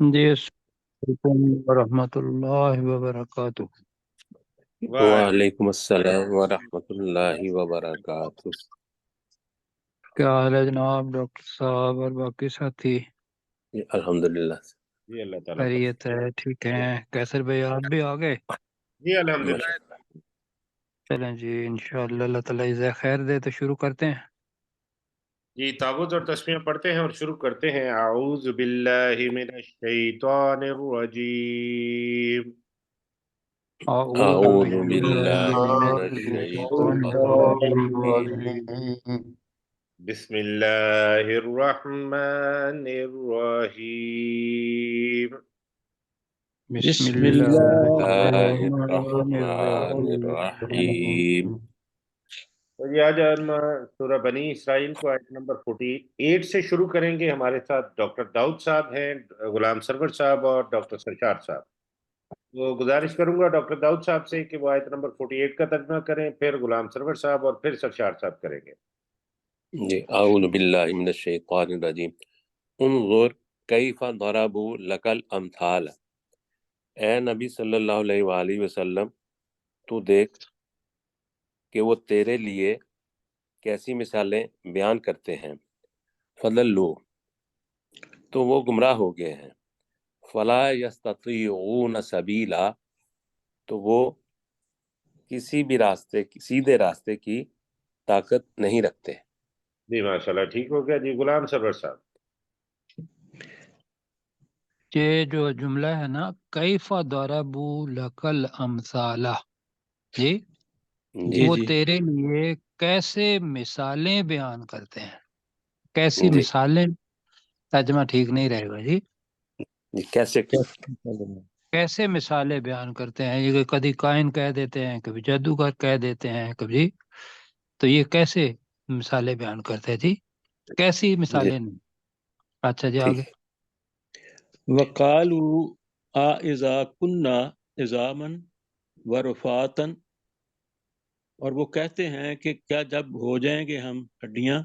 جی السلام علیکم ورحمۃ اللہ وبرکاتہ۔ وعلیکم السلام ورحمۃ اللہ وبرکاتہ۔ کیا حال ہے جناب ڈاکٹر صاحب اور باقی ساتھی؟ جی الحمدللہ جی اللہ تعالیٰ خیریت ہے؟ ٹھیک ہیں؟ کیسر بھائی آپ بھی آ گئے؟ جی الحمدللہ۔ چلیں جی انشاءاللہ اللہ تعالیٰ جزائے خیر دے تو شروع کرتے ہیں۔ جی تعوذ اور تسمیہ پڑھتے ہیں اور شروع کرتے ہیں۔ اعوذ باللہ من الشیطان الرجیم، اعوذ اعوذ باللہ باللہ من من الشیطان الشیطان الرجیم۔ بسم اللہ الرحمن الرحیم۔ بسم بسم اللہ اللہ الرحمن الرحمن الرحیم۔ الرحیم۔ تو یہ آج ہم سورہ بنی اسرائیل کو آیت نمبر 48 سے شروع کریں گے۔ ہمارے ساتھ ڈاکٹر داؤد صاحب ہیں، غلام سرور صاحب اور ڈاکٹر سرشار صاحب۔ تو گزارش کروں گا ڈاکٹر داؤد صاحب سے کہ وہ آیت نمبر 48 کا ترجمہ کریں، پھر غلام سرور صاحب اور پھر سرشار صاحب کریں گے۔ جی اعوذ باللہ من الشیطان الرجیم۔ انظر کیف ضربوا لک الامثال، اے نبی صلی اللہ علیہ وآلہ وسلم تو دیکھ کہ وہ تیرے لیے کیسی مثالیں بیان کرتے ہیں۔ فضلوا تو وہ گمراہ ہو گئے ہیں۔ فلا یستطیعون سبیلا تو وہ کسی بھی راستے سیدھے راستے کی طاقت نہیں رکھتے۔ جی ماشاءاللہ ٹھیک ہو گیا۔ جی غلام سرور صاحب۔ یہ جو جملہ ہے نا، کیف ضربوا لک الامثال، جی جی وہ تیرے لیے کیسے مثالیں بیان کرتے ہیں۔ کیسی جی مثالیں، ترجمہ ٹھیک نہیں رہے گا جی۔ جی کیسے کیسے مثالیں بیان کرتے ہیں، یہ کبھی کائن کہہ دیتے ہیں، کبھی جادوگر کہہ دیتے ہیں، کبھی تو یہ کیسے مثالیں بیان کرتے ہیں جی؟ کیسی جی مثالیں نہیں۔ اچھا جی ٹھیک۔ آگے۔ وَقَالُوا أَإِذَا كُنَّا عِظَامًا وَرُفَاتًا، اور وہ کہتے ہیں کہ کیا جب ہو جائیں گے ہم ہڈیاں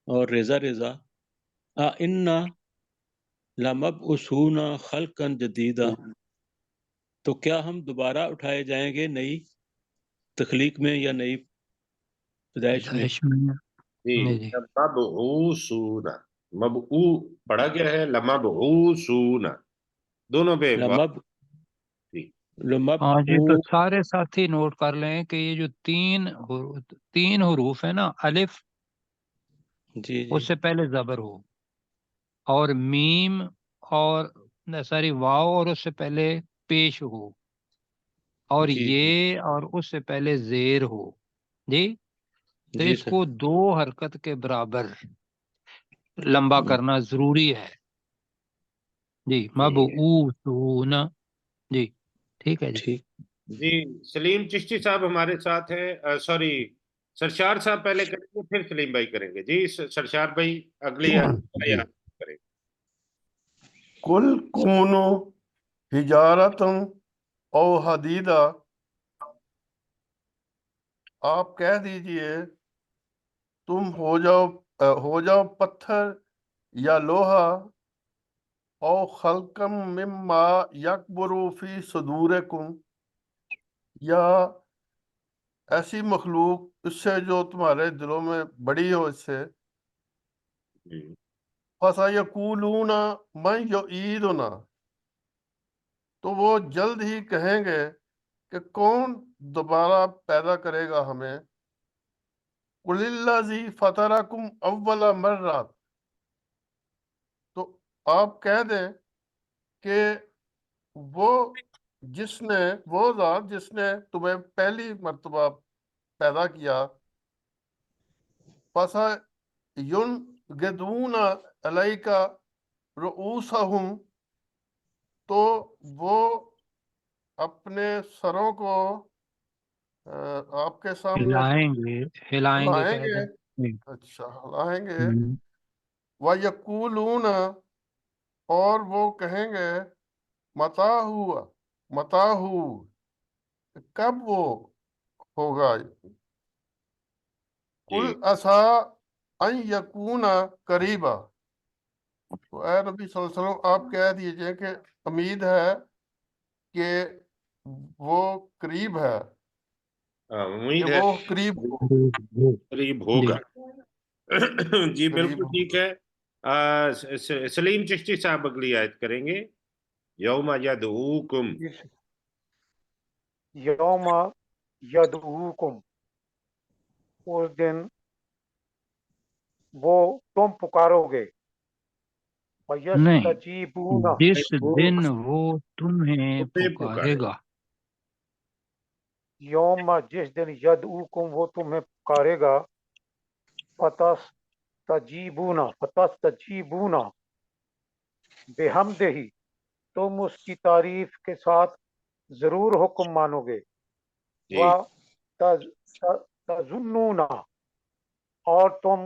اور ریزہ ریزہ، أَإِنَّا لَمَبْعُوثُونَ خَلْقًا جَدِيدًا، تو کیا ہم دوبارہ اٹھائے جائیں گے نئی تخلیق میں یا نئی پیدائش میں؟ پیدائش میں جی نہیں جی۔ مبعوثون، مبعو پڑھا گیا ہے، لمبعوثون، دونوں بے واو لمب تھی۔ ہاں جی، تو لمبعو سارے ساتھی نوٹ کر لیں کہ یہ جو تین حروف ہے نا، الف جی اس سے پہلے زبر ہو، اور میم اور ساری واو اور اس سے پہلے پیش ہو، اور جی جی یہ اور اس سے پہلے زیر ہو جی، تو جی اس سر، کو دو حرکت کے برابر لمبا کرنا ضروری ہے جی۔ مبعوثون، جی ٹھیک ہے جی۔ ٹھیک۔ جی سلیم چشتی صاحب ہمارے ساتھ ہیں، سوری سرشار صاحب پہلے کریں گے پھر سلیم بھائی کریں گے۔ جی سرشار بھائی اگلی جی آیات کریں گے۔ کل کونو حجارتم او حدیدہ، آپ کہہ دیجئے تم ہو جاؤ پتھر یا لوہا، او خلقم مما یکبرو فی صدورکم، یا ایسی مخلوق اس سے جو تمہارے دلوں میں بڑی ہو اس سے، جی فَسَيَقُولُونَ مَن یُعِیدُنَا، تو وہ جلد ہی کہیں گے کہ کون دوبارہ پیدا کرے گا ہمیں۔ قُلِ الَّذِی فَطَرَکُمْ اَوَّلَ مَرَّۃٍ، تو آپ کہہ دیں کہ وہ ذات جس نے تمہیں پہلی مرتبہ پیدا کیا، فَسَيُنْغِضُونَ عَلَيْکَ رُؤُوسَہُم، تو وہ اپنے سروں کو آپ کے سامنے ہلائیں گے ہلائیں کہہ گے، دیں جی۔ اچھا ہلائیں گے، ہم۔ وَيَقُولُونَ، اور وہ کہیں گے مَتَىٰ ہُوَ، کب وہ ہوگا۔ جی قُلْ عَسَىٰ أَن یَکُونَ قَرِیبًا، تو اے نبی صلی اللہ علیہ وسلم آپ کہہ دیجئے کہ امید ہے کہ وہ قریب ہے، امید کہ ہے وہ قریب قریب جی ہوگا. جی قریب بالکل ہو. ٹھیک ہے. سلیم چشتی صاحب اگلی آیت کریں گے. یوم یدعوکم. یوم یدعوکم، اس دن وہ تم پکارو گے. نہیں، وَیَسْتَجِیبُونَ، جس دن وہ تمہیں تمہیں پکارے گا. یوم جس دن یدعوکم وہ تمہیں پکارے گا. فتستجیبون بحمدہ، تم اس کی تعریف کے ساتھ ضرور حکم مانو گے. جی وَتَظُنُّونَ، اور تم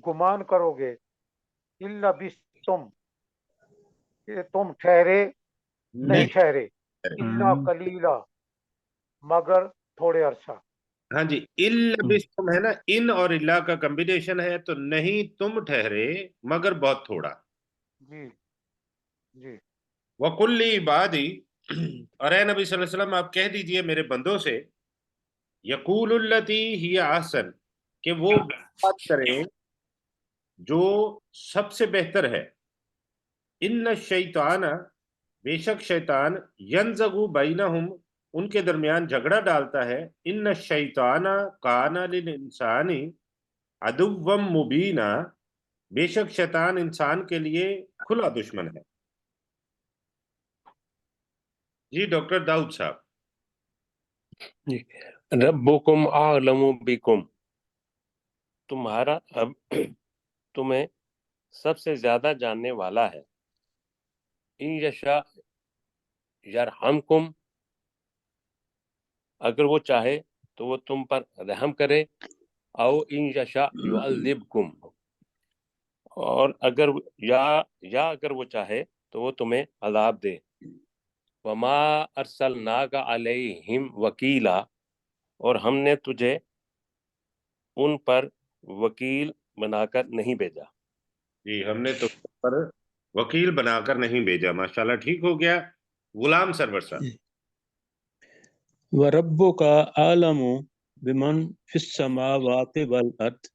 گمان کرو گے. اِلَّا بِسْتُم، کہ تم ٹھہرے نہیں نہیں. ٹھہرے. اِلَّا ہم، قَلِيلًا، مگر تھوڑے عرصہ. ہاں جی، تم ہے نا، ان اور اللہ کا کمبینیشن ہے، تو نہیں تم ٹھہرے مگر بہت تھوڑا. جی جی. وَقُلْ لِعِبَادِي، اور اے نبی صلی اللہ علیہ وسلم آپ کہہ دیجئے میرے بندوں سے، یقول التی ہی احسن، کہ وہ بات کریں جو سب سے بہتر ہے. ان الشیطان، بے شک شیطان، ینزغ بینہم، ان کے درمیان جھگڑا ڈالتا ہے. ان الشیطان کان للانسان عدوا مبینا، بے شک شیطان انسان کے لیے کھلا دشمن ہے. جی ڈاکٹر داؤد صاحب. جی ربکم اعلم بکم، تمہارا اب تمہیں سب سے زیادہ جاننے والا ہے. ان یشاء یرحمکم، اگر وہ چاہے تو وہ تم پر رحم کرے. او ان یشاء یعذبکم، اور اگر یا اگر وہ چاہے تو وہ تمہیں عذاب دے. وما ارسلناک علیہم وکیلا، اور ہم نے تجھے ان پر وکیل بنا کر نہیں بھیجا. جی ہم نے تو پر وکیل بنا کر نہیں بھیجا. ماشاءاللہ ٹھیک ہو گیا. غلام سرور صاحب. وَرَبُّكَ أَعْلَمُ بِمَنْ فِي السَّمَاوَاتِ وَالْأَرْضِ،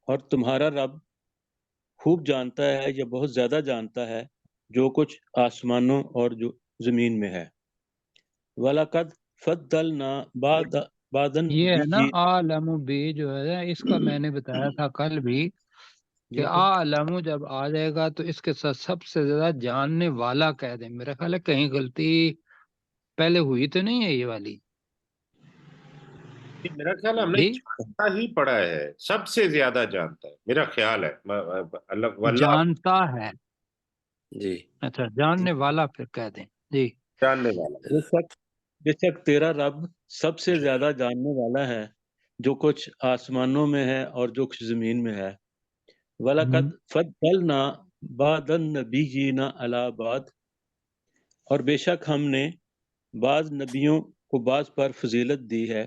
اور تمہارا رب خوب جانتا ہے یا بہت زیادہ جانتا ہے جو کچھ آسمانوں اور جو زمین میں ہے. وَلَقَدْ فَضَّلْنَا بَعْضَ یہ ہے نا النَّبِيِّينَ، عالم بی جو ہے اس کا میں نے بتایا تھا کل بھی کہ جی عالم جب آ جائے گا تو اس کے ساتھ سب سے زیادہ جاننے والا کہہ دیں. میرا خیال ہے کہیں غلطی پہلے ہوئی تو نہیں ہے یہ والی. میرا خیال ہم نے جی جانتا ہی پڑا ہے، سب سے زیادہ جانتا ہے میرا خیال ہے. اللہ جانتا ہے. جی اچھا جاننے والا پھر کہہ دیں. جی جاننے والا. بے شک تیرا رب سب سے زیادہ جاننے والا ہے جو کچھ آسمانوں میں ہے اور جو کچھ زمین میں ہے. وَلَقَدْ فَضَّلْنَا بَعْضَ النَّبِيِّينَ عَلَى بَعْضٍ، اور بے شک ہم نے بعض نبیوں کو بعض پر فضیلت دی ہے.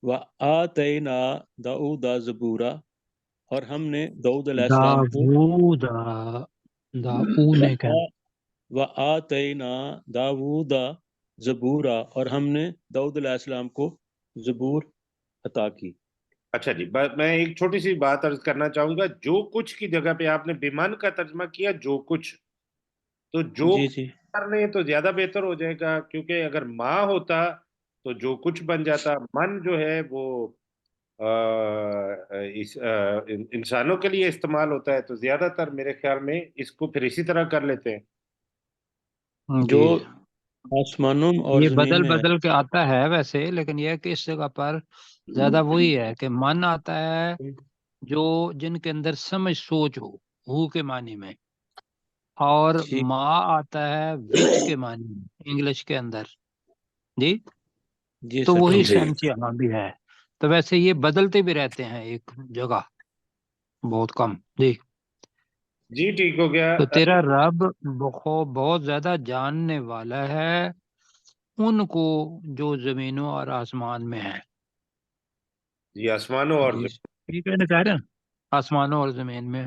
وَآتَيْنَا دَاؤُدَ زَبُورًا، اور ہم نے داؤد علیہ السلام کو داؤد کہہ وَآتَيْنَا دَاوُودَ زَبُورًا، اور ہم نے داؤد علیہ السلام کو زبور عطا کی. اچھا جی، میں ایک چھوٹی سی بات عرض کرنا چاہوں گا. جو کچھ کی جگہ پہ آپ نے بیمان کا ترجمہ کیا جو کچھ، تو جو جی جی کرنے تو زیادہ بہتر ہو جائے گا، کیونکہ اگر ماں ہوتا تو جو کچھ بن جاتا. من جو ہے وہ انسانوں کے لیے استعمال ہوتا ہے، تو زیادہ تر میرے خیال میں اس کو پھر اسی طرح کر لیتے ہیں. جو جی آسمانوں اور یہ زمین بدل میں ہے. بدل کے آتا ہے ویسے، لیکن یہ کہ اس جگہ پر زیادہ وہی ہے کہ من آتا ہے جو جن کے اندر سمجھ سوچ ہو کے معنی میں، اور ٹھیک. ماں آتا ہے وچ کے معنی میں انگلش کے اندر. جی جی تو سر وہی ٹھیک. جی سینس یہاں بھی ہے. تو ویسے یہ بدلتے بھی رہتے ہیں ایک جگہ بہت کم. جی جی ٹھیک ہو گیا. تو تیرا رب بہت زیادہ جاننے والا ہے ان کو جو زمینوں اور آسمان میں ہے. جی آسمانوں اور جی ٹھیک ہے نا، چاہ رہے ہیں آسمانوں اور زمین میں.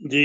جی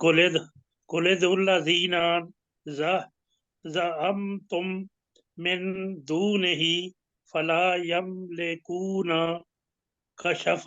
قلد الذین زعمتم من دونہ فلا یملکون کشف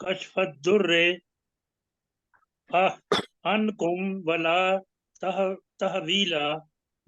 کشف الضر عنکم ولا تحویلا۔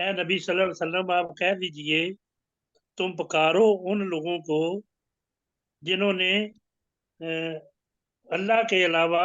اے نبی صلی اللہ علیہ وسلم آپ کہہ دیجئے تم پکارو ان لوگوں کو جنہوں نے اللہ کے علاوہ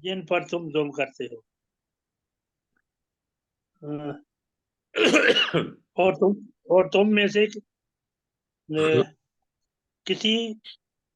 جن پر تم ظلم کرتے ہو اور تم میں سے کسی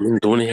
من دونه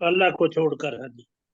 اللہ کو چھوڑ کر ہاں جی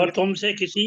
اور تم سے کسی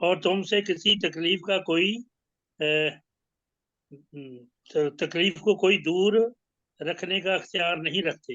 اور تم سے کسی تکلیف کا کوئی تکلیف کو کوئی دور رکھنے کا اختیار نہیں رکھتے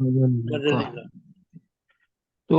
بدلنے کا تو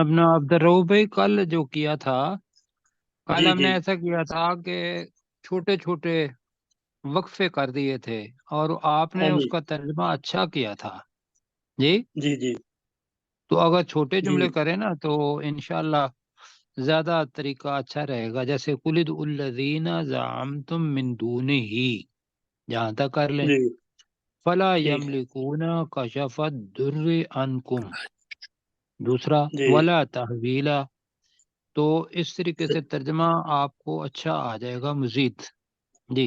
اپنا عبدالرؤف بھائی کل جو کیا تھا کل جی ہم نے جی ایسا کیا تھا کہ چھوٹے چھوٹے وقفے کر دیے تھے اور آپ نے ہاں اس جی کا ترجمہ اچھا کیا تھا جی جی جی تو اگر چھوٹے جی جملے کریں نا تو انشاءاللہ زیادہ طریقہ اچھا رہے گا جیسے قلد الذین زعمتم من دونہ جہاں تک کر لیں جی فلا ٹھیک ہے یملکون کشف الضر عنکم دوسرا جی ولا تحویلا تو اس طریقے سے ترجمہ آپ کو اچھا آ جائے گا مزید جی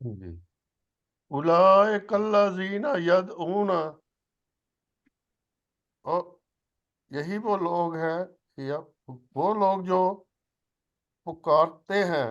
جی اولئک الذین یدعون، اور یہی وہ لوگ ہیں یا وہ لوگ جو پکارتے ہیں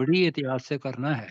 بڑی احتیاط سے کرنا ہے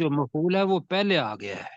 جو مفعول ہے وہ پہلے آ گیا ہے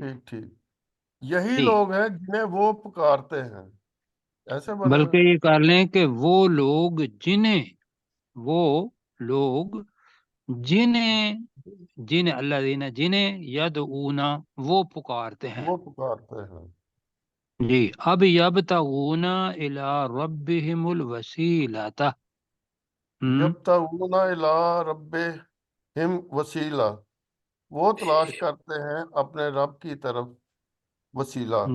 ٹھیک ٹھیک یہی جی لوگ ہیں جنہیں وہ پکارتے ہیں، ایسے بنے گا۔ بلکہ یہ کر لیں کہ وہ لوگ جنہیں اللہ دینا جنہیں یدعونا وہ پکارتے ہیں وہ پکارتے ہیں جی اب یبتغون الی ربہم الوسیلۃ یبتغون الی ربہم وسیلہ، وہ تلاش کرتے ہیں اپنے رب کی طرف وسیلہ۔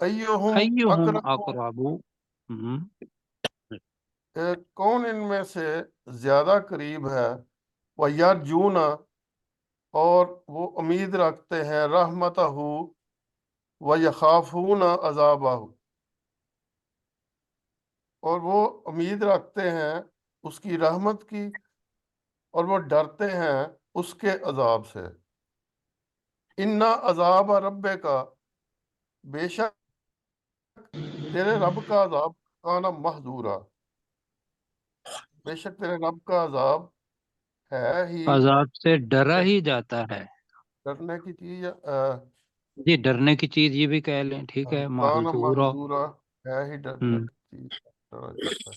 ایہم ایہم اقرب، اقرب کون ان میں سے زیادہ قریب ہے، وَیَرْجُونَ، اور وہ امید رکھتے ہیں رحمتہ وَیَخَافُونَ عذابہ، اور وہ امید رکھتے ہیں اس کی رحمت کی اور وہ ڈرتے ہیں اس کے عذاب سے۔ اِنَّ عذاب ربک، بے شک تیرے رب کا عذاب کانا محذورا، بے شک تیرے رب کا عذاب ہے ہی عذاب سے ڈرا ہی جاتا ہے ڈرنے کی چیز، جی ڈرنے کی چیز یہ بھی کہہ لیں ٹھیک ہے کانا محذورا محذورا، ہے ہی ڈرنے کی چیز، ڈرا جاتا ہے۔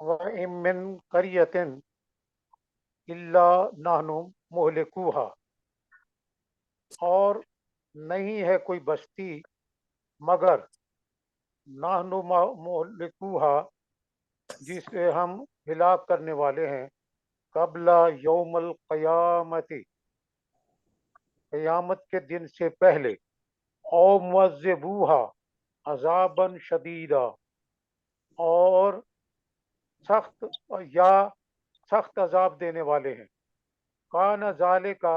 وَإِن مِّن قَرْيَةٍ إِلَّا نَحْنُ مُهْلِكُوهَا، اور نہیں ہے کوئی بستی مگر نحن مہلکوہا، جسے ہم ہلاک کرنے والے ہیں، قبل یوم القیامت، قیامت کے دن سے پہلے، او معذبوہا عذابا شدیدا، اور سخت سخت عذاب دینے والے ہیں، کان ذالکا،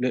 li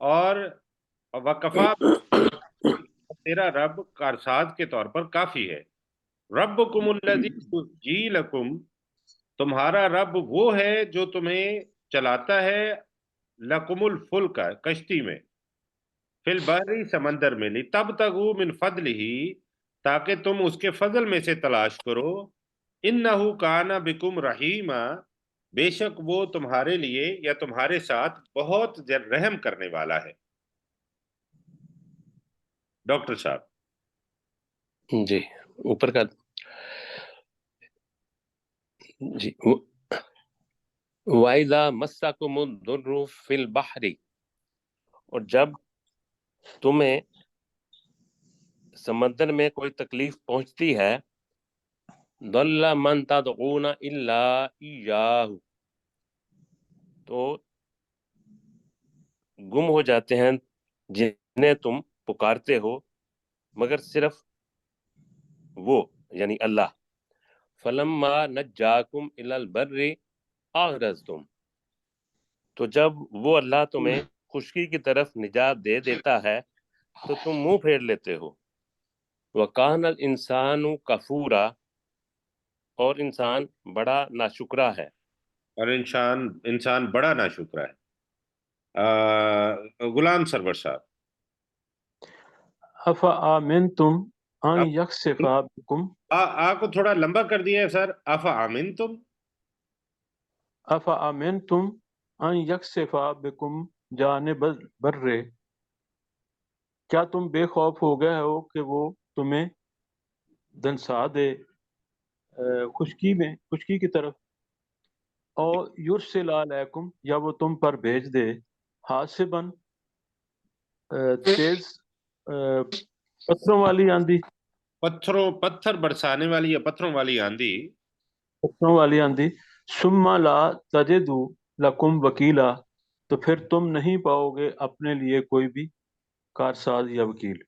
اور وکفا تیرا رب کارساز کے طور پر کافی ہے. ربکم الذی یزجی لکم، تمہارا رب وہ ہے جو تمہیں چلاتا ہے لکم الفلک کشتی میں، فی البحر سمندر میں، لتبتغوا من فضلہ تاکہ تم اس کے فضل میں سے تلاش کرو، انہ کان بکم رحیما، بے شک وہ تمہارے لیے یا تمہارے ساتھ بہت رحم کرنے والا ہے. ڈاکٹر صاحب. جی اوپر کا جی. وَإِذَا مَسَّكُمُ الضُّرُّ فِي الْبَحْرِ، اور جب تمہیں سمندر میں کوئی تکلیف پہنچتی ہے، ضَلَّ مَن تَدْعُونَ إِلَّا إِيَّاهُ، تو گم ہو جاتے ہیں جنہیں تم پکارتے ہو مگر صرف وہ یعنی اللہ. فَلَمَّا نَجَّاكُمْ إِلَى الْبَرِّ أَعْرَضْتُمْ، تو جب وہ اللہ تمہیں خشکی کی طرف نجات دے دیتا ہے تو تم منہ پھیر لیتے ہو. وَكَانَ الْإِنسَانُ كَفُورًا، اور انسان بڑا ناشکرا ہے. اور انسان بڑا ناشکرا ہے. غلام سرور صاحب. افامنتم ان یخسف بکم، کو تھوڑا لمبا کر دیا ہے سر. افامنتم، افامنتم ان یخسف بکم جانب البر، کیا تم بے خوف ہو گئے ہو کہ وہ تمہیں دنسا دے خشکی کی طرف، اور یرسل علیکم، یا وہ تم پر بھیج دے حاسباً تیز پتھروں والی آندھی، پتھر برسانے والی یا پتھروں والی آندھی. پتھروں والی آندھی. ثم لا تجدوا لکم وکیلا، تو پھر تم نہیں پاؤ گے اپنے لیے کوئی بھی کارساز یا وکیل.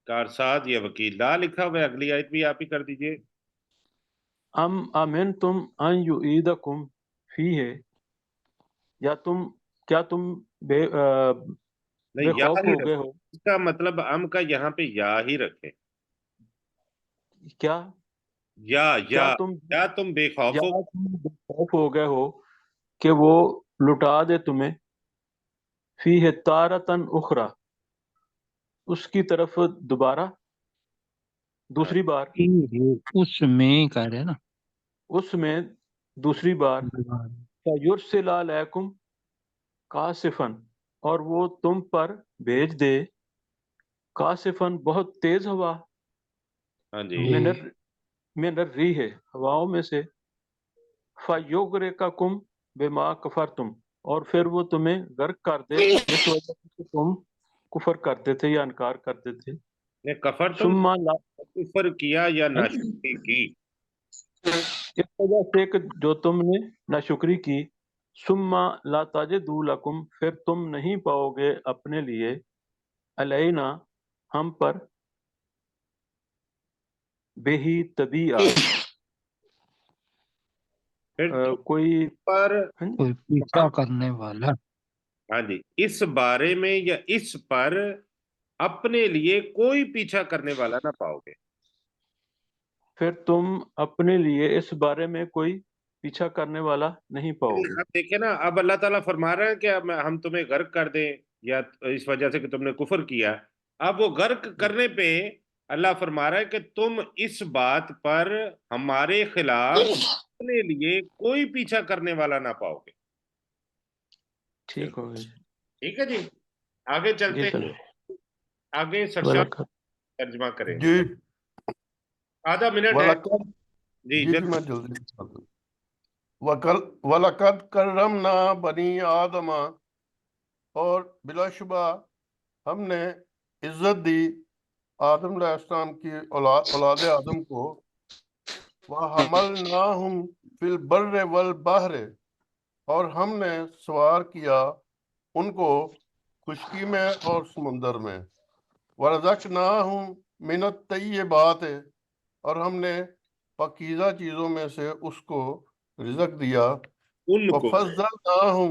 کارساز یا وکیل لا لکھا ہوا ہے، اگلی آیت بھی آپ ہی کر دیجئے. ام امنتم ان یعیدکم فیہ، یا کیا تم بے نہیں، یا خوف ہی ہو گئے رکھیں. ہو. اس کا مطلب ام کا یہاں پہ یا ہی رکھیں. کیا یا تم بے خوف ہو. تم بے خوف ہو گئے ہو کہ وہ لٹا دے تمہیں فیہ تارتن اخرى، اس کی طرف دوبارہ دوسری بار، اس میں کہہ رہے ہیں نا. اس میں دوسری بار. فَيُرْسِلَ عَلَيْكُمْ قَاصِفًا، اور وہ تم پر بھیج دے قاصفاً بہت تیز ہوا، ہاں جی. من الریح، ہواؤں میں سے. فَيُغْرِقَكُمْ بِمَا كَفَرْتُمْ، اور پھر وہ تمہیں غرق کر دے جس وجہ سے تم کفر کرتے تھے یا انکار کرتے تھے. کفر تم ثم لا، کفر کیا یا ناشکری کی. اس وجہ سے کہ جو تم نے ناشکری کی. ثم لا تجدوا لکم، پھر تم نہیں پاؤ گے اپنے لیے علینا، ہم پر بہی طبیعہ، پھر تم کوئی پر کوئی پیچھا کرنے والا. ہاں جی، اس بارے میں یا اس پر اپنے لیے کوئی پیچھا کرنے والا نہ پاؤ گے. پھر تم اپنے لیے اس بارے میں کوئی پیچھا کرنے والا نہیں پاؤ گے. اب دیکھیں نا، اب اللہ تعالیٰ فرما رہے ہیں کہ اب ہم تمہیں غرق کر دیں یا اس وجہ سے کہ تم نے کفر کیا. اب وہ غرق کرنے پہ اللہ فرما رہا ہے کہ تم اس بات پر ہمارے خلاف اپنے لیے کوئی پیچھا کرنے والا نہ پاؤ گے. ٹھیک ہو گیا. ٹھیک ہے جی، آگے چلتے جی ہیں. چلو. آگے سرشار ترجمہ کریں گے. جی آدھا منٹ ہے. وَلَقَدْ جی جی میں جلدی وَلَقَدْ كَرَّمْنَا بَنِي آدَمَ، اور بلا شبہ ہم نے عزت دی آدم علیہ السلام کی اولاد آدم کو. وَحَمَلْنَاهُمْ فِي الْبَرِّ وَالْبَحْرِ، اور ہم نے سوار کیا ان کو خشکی میں اور سمندر میں. وَرَزَقْنَاهُمْ مِنَ الطَّيِّبَاتِ، اور ہم نے پاکیزہ چیزوں میں سے اس کو رزق دیا. ان کو وَفَضَّلْنَاهُمْ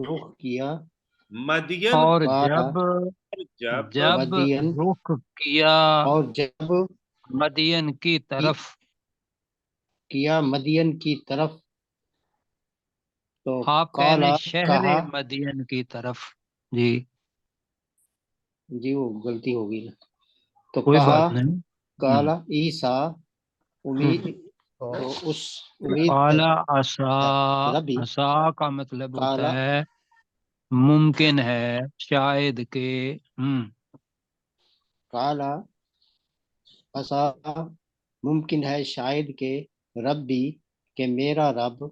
رخ کیا مدین اور قال جب مدین رخ کیا اور جب مدین کی طرف کیا مدین کی طرف تو آپ کہہ قال لیں شہر کہا مدین کی طرف. جی جی وہ غلطی ہوگی نا تو کوئی کہا بات نہیں. قال عیسیٰ امید تو اس امید اعلی عصا ربی عصا کا مطلب قال ہوتا ہے ممکن ہے شاید کہ قال عسا ممکن ہے شاید کہ ربی کہ میرا رب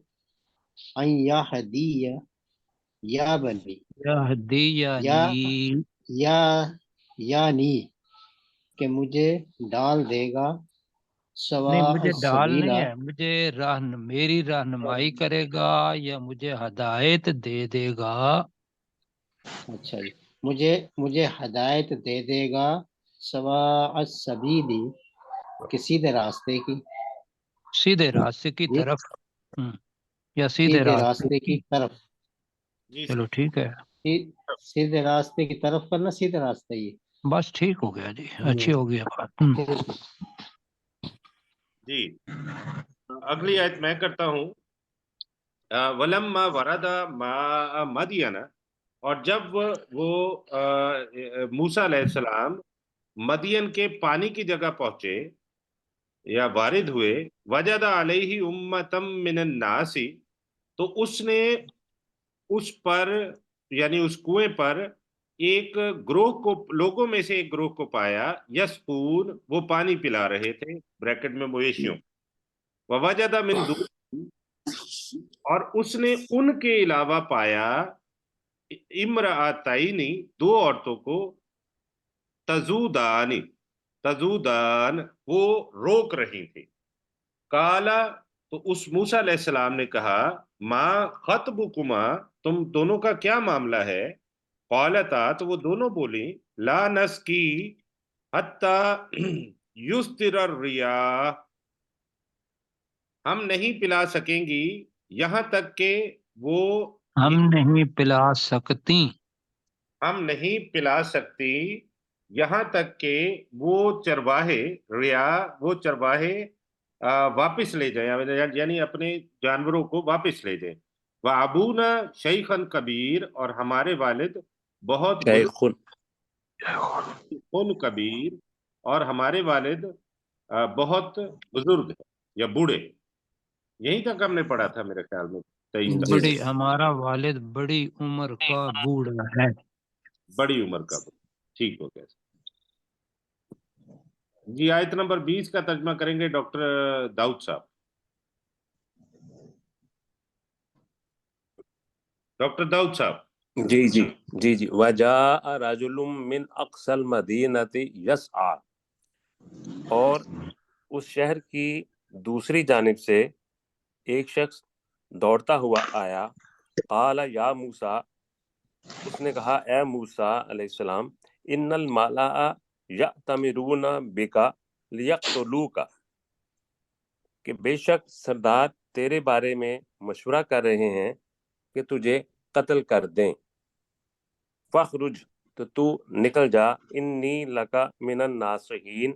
ان یہدی یا بنی یہدی یا یعنی یا یعنی کہ مجھے ڈال دے گا سوا نہیں مجھے ڈال نہیں السبیلا ہے مجھے میری رہنمائی کرے گا یا مجھے ہدایت دے دے گا. اچھا جی مجھے ہدایت دے دے گا سوا السبیلی کہ سیدھے راستے کی سیدھے راستے کی جی طرف. یا سیدھے سیدھے راستے راستے کی. کی طرف جی چلو ٹھیک ہے سیدھے راستے کی طرف کرنا سیدھے راستہ ہی بس ٹھیک ہو گیا جی اچھی ہو گئی بات. جی اگلی آیت میں کرتا ہوں. ولما ورد ماء مدین اور جب وہ موسیٰ علیہ السلام مدین کے پانی کی جگہ پہنچے یا وارد ہوئے وجد علیہ امتم من الناس تو اس نے اس پر یعنی اس کنویں پر ایک گروہ کو لوگوں میں سے ایک گروہ کو پایا یسقون وہ پانی پلا رہے تھے بریکٹ میں مویشیوں ووجد من دون اور اس نے ان کے علاوہ پایا امرأتین دو عورتوں کو تزودان وہ روک رہی تھی. کالا تو اس موسیٰ علیہ السلام نے کہا ما خطبکما تم دونوں کا کیا معاملہ ہے. قالتا تو وہ دونوں بولی لا نسکی حتی یستر الریاح ہم نہیں پلا سکیں گی یہاں تک کہ وہ ہم نہیں پلا سکتی ہم نہیں پلا سکتی یہاں تک کہ وہ چرواہے وہ چرواہے واپس لے جائیں یعنی اپنے جانوروں کو واپس لے جائیں. وَأَبُونَا شَيْخًا کبیر اور ہمارے والد بہت کبیر اور ہمارے والد بہت بزرگ ہے یا بوڑھے. یہیں تک ہم نے پڑھا تھا میرے خیال میں 23 تک. بڑی ہمارا والد بڑی عمر کا بوڑھا ہے. بڑی عمر کا ٹھیک ہو گیا. جی آیت نمبر 20 کا ترجمہ کریں گے ڈاکٹر داؤد صاحب. ڈاکٹر داؤد صاحب. جی جی جی جی وجاء رجل من اقصى المدینۃ یسعى اور اس شہر کی دوسری جانب سے ایک شخص دوڑتا ہوا آیا. قال یا موسیٰ اس نے کہا اے موسیٰ علیہ السلام ان الملأ یأتمرون بک لیقتلوک کہ بے شک سردار تیرے بارے میں مشورہ کر رہے ہیں کہ تجھے قتل کر دیں. فخرج تو نکل جا انی لکا من الناصحین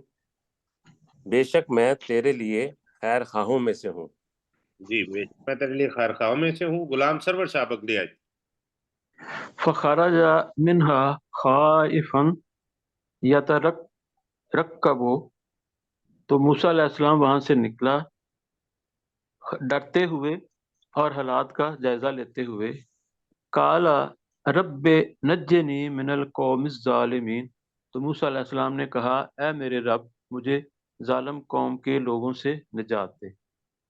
بے شک میں تیرے لیے خیر خواہوں میں سے ہوں. جی میں تیرے لیے خیر خواہوں میں سے ہوں. غلام سرور صاحب اگلی آیت. فخرج منها خائفا یترقب تو موسیٰ علیہ السلام وہاں سے نکلا ڈرتے ہوئے اور حالات کا جائزہ لیتے ہوئے. قال رب نجنی من القوم الظالمین تو موسیٰ علیہ السلام نے کہا اے میرے رب مجھے ظالم قوم کے لوگوں سے نجات دے.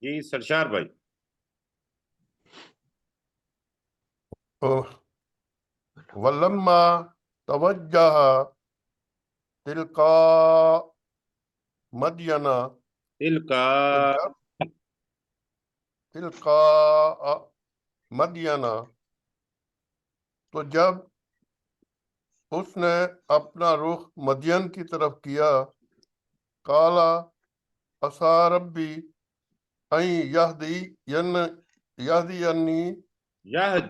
جی سرشار بھائی. ولما توجہ تلقاء مدینہ تلقاء مدینہ تو جب اس نے اپنا رخ مدین کی طرف کیا کالا عسى ربی ان یہدینی